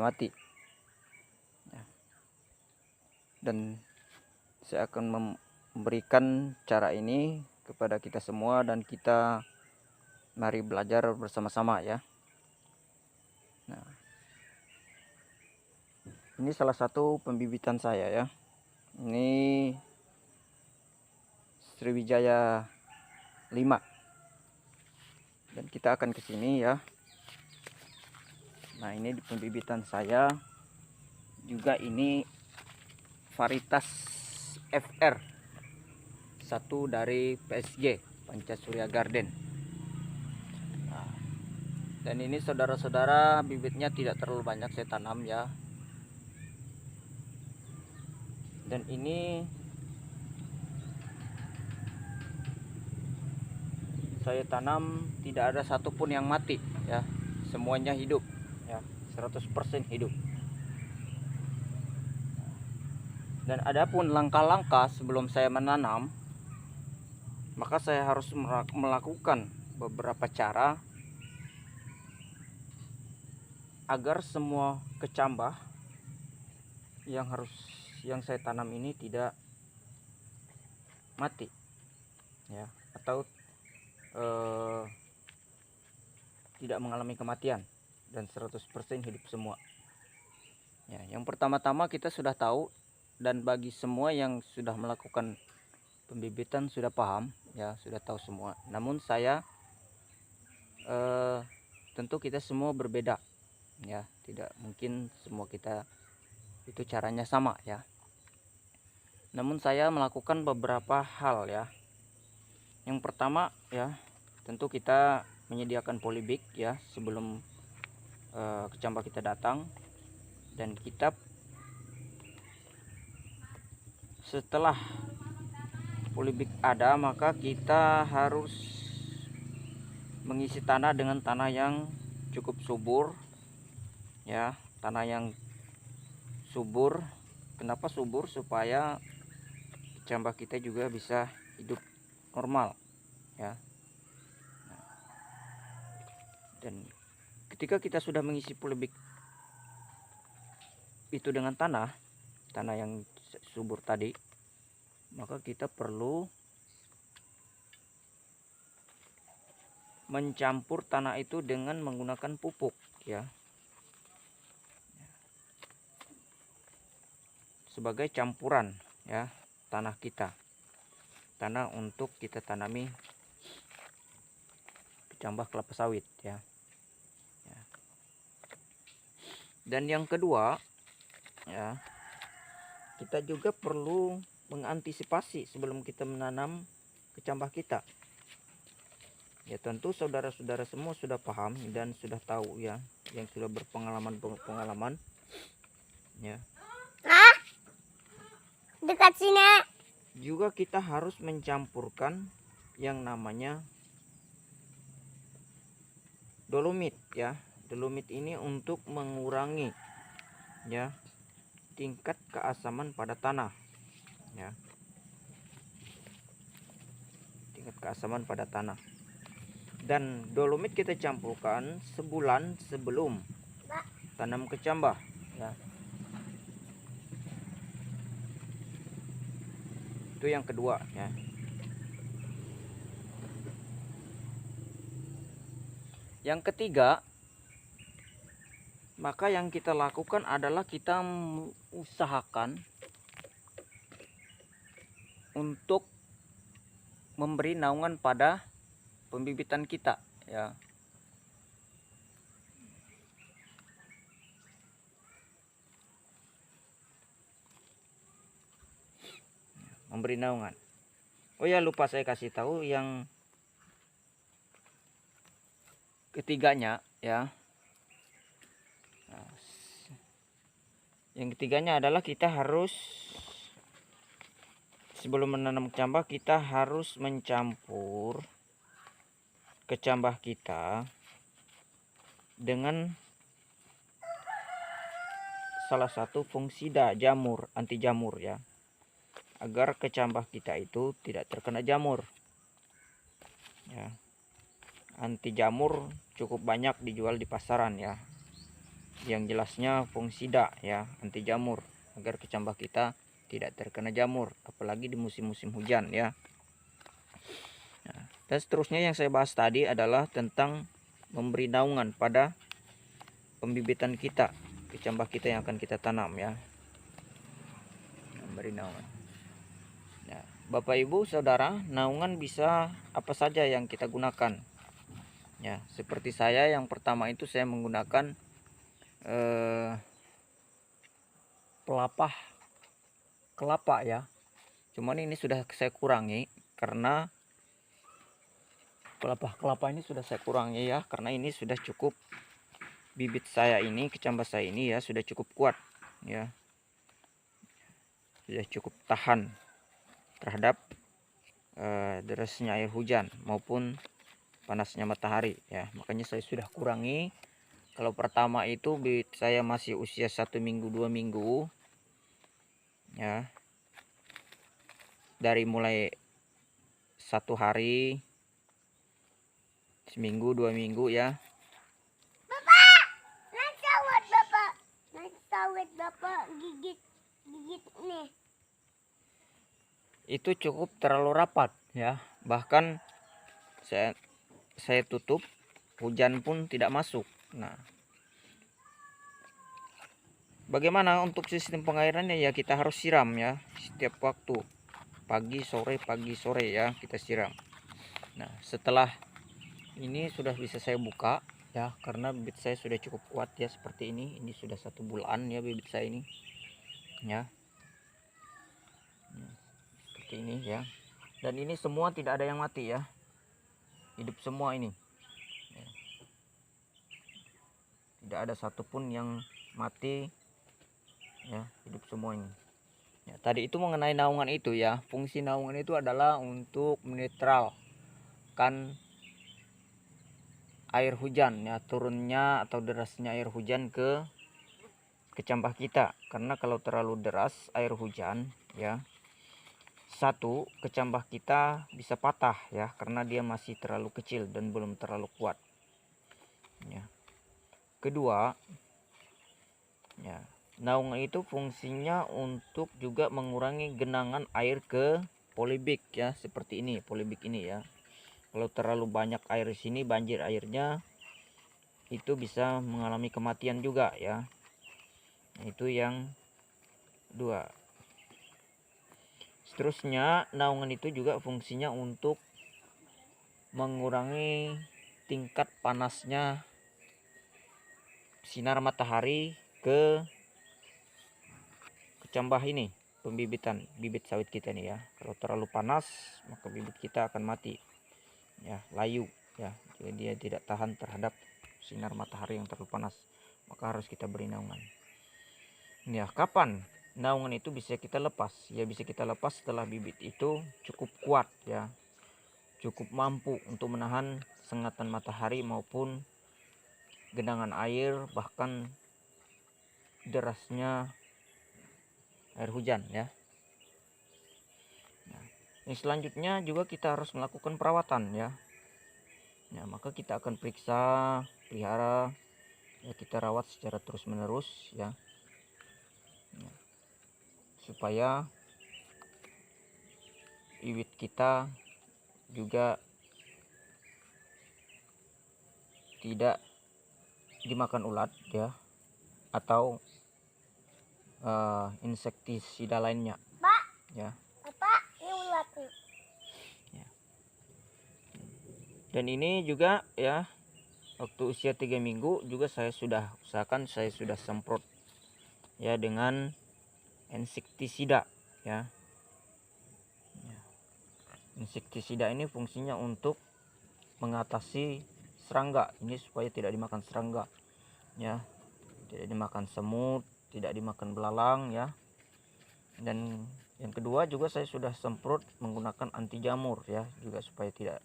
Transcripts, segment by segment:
mati. Ya. Dan saya akan memberikan cara ini kepada kita semua, dan kita mari belajar bersama-sama ya. Nah, ini salah satu pembibitan saya ya. Ini Sriwijaya 5. Dan kita akan ke sini ya. Nah, ini di pembibitan saya juga, ini varietas FR 1 dari PSG Pancasurya Garden. Nah, dan ini saudara-saudara, bibitnya tidak terlalu banyak saya tanam ya. Dan ini saya tanam tidak ada satupun yang mati ya, semuanya hidup ya, 100% hidup. Dan adapun langkah-langkah sebelum saya menanam, maka saya harus melakukan beberapa cara agar semua kecambah yang saya tanam ini tidak mati ya, atau tidak mengalami kematian, dan 100% hidup semua ya. Yang pertama-tama kita sudah tahu, dan bagi semua yang sudah melakukan pembibitan sudah paham ya, sudah tahu semua. Namun saya tentu kita semua berbeda ya, tidak mungkin semua kita itu caranya sama ya. Namun saya melakukan beberapa hal ya. Yang pertama ya, tentu kita menyediakan polybag ya sebelum kecambah kita datang. Dan kita setelah polybag ada, maka kita harus mengisi tanah dengan tanah yang cukup subur ya, tanah yang subur. Kenapa subur? Supaya kecambah kita juga bisa hidup normal ya. Dan ketika kita sudah mengisi polybag itu dengan tanah yang subur tadi, maka kita perlu mencampur tanah itu dengan menggunakan pupuk ya, sebagai campuran ya, tanah untuk kita tanami kecambah kelapa sawit ya. Dan yang kedua ya, kita juga perlu mengantisipasi sebelum kita menanam kecambah kita ya. Tentu saudara-saudara semua sudah paham dan sudah tahu ya, yang sudah berpengalaman ya. Dekat sini. Juga kita harus mencampurkan yang namanya dolomit ya. Dolomit ini untuk mengurangi ya tingkat keasaman pada tanah ya, tingkat keasaman pada tanah. Dan dolomit kita campurkan sebulan sebelum tanam kecambah ya. Itu yang kedua ya. Yang ketiga, maka yang kita lakukan adalah kita usahakan untuk memberi naungan pada pembibitan kita ya. Memberi naungan. Oh ya, lupa saya kasih tahu yang ketiganya ya. Yang ketiganya adalah kita harus, sebelum menanam kecambah, kita harus mencampur kecambah kita dengan salah satu fungisida jamur, anti jamur ya, agar kecambah kita itu tidak terkena jamur ya. Anti jamur cukup banyak dijual di pasaran ya. yang jelasnya fungisida ya, anti jamur, agar kecambah kita tidak terkena jamur, apalagi di musim-musim hujan ya. Nah, dan seterusnya yang saya bahas tadi adalah tentang memberi naungan pada pembibitan kita, kecambah kita yang akan kita tanam ya. Memberi naungan. Nah, Bapak Ibu Saudara, naungan bisa apa saja yang kita gunakan. Ya, seperti saya yang pertama itu saya menggunakan pelapah kelapa ya. Cuman ini sudah saya kurangi karena pelapah kelapa ini sudah saya kurangi ya, karena ini sudah cukup, bibit saya ini, kecambah saya ini ya sudah cukup kuat ya. Sudah cukup tahan terhadap derasnya air hujan maupun panasnya matahari ya. Makanya saya sudah kurangi. Kalau pertama itu bibit saya masih usia 1 minggu 2 minggu ya, dari mulai 1 hari, seminggu 2 minggu ya. Bapak, bapak gigit nih. Itu cukup terlalu rapat ya, bahkan saya tutup, hujan pun tidak masuk. Nah, bagaimana untuk sistem pengairannya ya, kita harus siram ya setiap waktu, pagi sore ya kita siram. Nah, setelah ini sudah bisa saya buka ya, karena bibit saya sudah cukup kuat ya, seperti ini sudah 1 bulan ya bibit saya ini ya, seperti ini ya. Dan ini semua tidak ada yang mati ya, hidup semua ini ya. Tidak ada satupun yang mati ya, hidup semua ini ya. Tadi itu mengenai naungan itu ya, fungsi naungan itu adalah untuk menetralkan air hujan ya, turunnya atau derasnya air hujan ke kecambah kita. Karena kalau terlalu deras air hujan ya, satu, kecambah kita bisa patah ya, karena dia masih terlalu kecil dan belum terlalu kuat ya. Kedua ya, naungan itu fungsinya untuk juga mengurangi genangan air ke polybag ya, seperti ini, polybag ini ya. Kalau terlalu banyak air di sini, banjir airnya, itu bisa mengalami kematian juga ya. Itu yang dua. Seterusnya, naungan itu juga fungsinya untuk mengurangi tingkat panasnya sinar matahari ke kecambah ini, pembibitan bibit sawit kita nih ya. Kalau terlalu panas, maka bibit kita akan mati ya, layu ya. Jadi dia tidak tahan terhadap sinar matahari yang terlalu panas, maka harus kita beri naungan ya. Kapan naungan itu bisa kita lepas ya? Bisa kita lepas setelah bibit itu cukup kuat ya, cukup mampu untuk menahan sengatan matahari maupun genangan air, bahkan derasnya air hujan ya. Nah, ini selanjutnya juga kita harus melakukan perawatan ya. Nah, maka kita akan periksa, pelihara ya, kita rawat secara terus menerus ya, supaya bibit kita juga tidak dimakan ulat ya, atau insektisida lainnya Pak ya. ini ulat nih Ya. Dan ini juga ya, waktu usia 3 minggu juga saya sudah usahakan, saya sudah semprot ya dengan insektisida ya. Insektisida ini fungsinya untuk mengatasi serangga ini, supaya tidak dimakan serangga ya, tidak dimakan semut, tidak dimakan belalang ya. Dan yang kedua juga saya sudah semprot menggunakan anti jamur ya, juga supaya tidak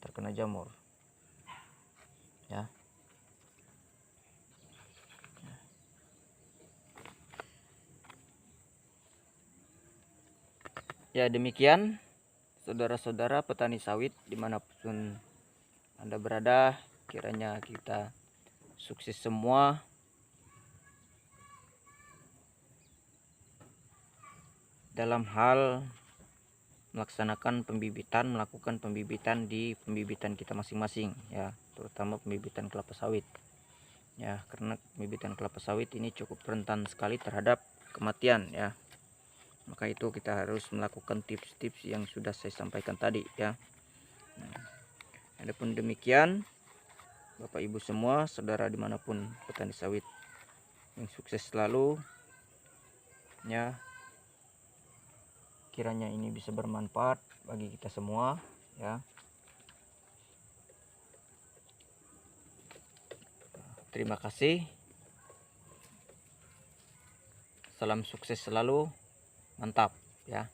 terkena jamur ya. Ya, demikian saudara-saudara petani sawit dimanapun Anda berada, kiranya kita sukses semua dalam hal melaksanakan pembibitan, melakukan pembibitan di pembibitan kita masing-masing ya, terutama pembibitan kelapa sawit ya, karena pembibitan kelapa sawit ini cukup rentan sekali terhadap kematian ya. Maka itu kita harus melakukan tips-tips yang sudah saya sampaikan tadi ya. Adapun demikian, Bapak Ibu semua, saudara dimanapun petani sawit, yang sukses selalu ya. Kiranya ini bisa bermanfaat bagi kita semua ya. Terima kasih. Salam sukses selalu. Mantap ya.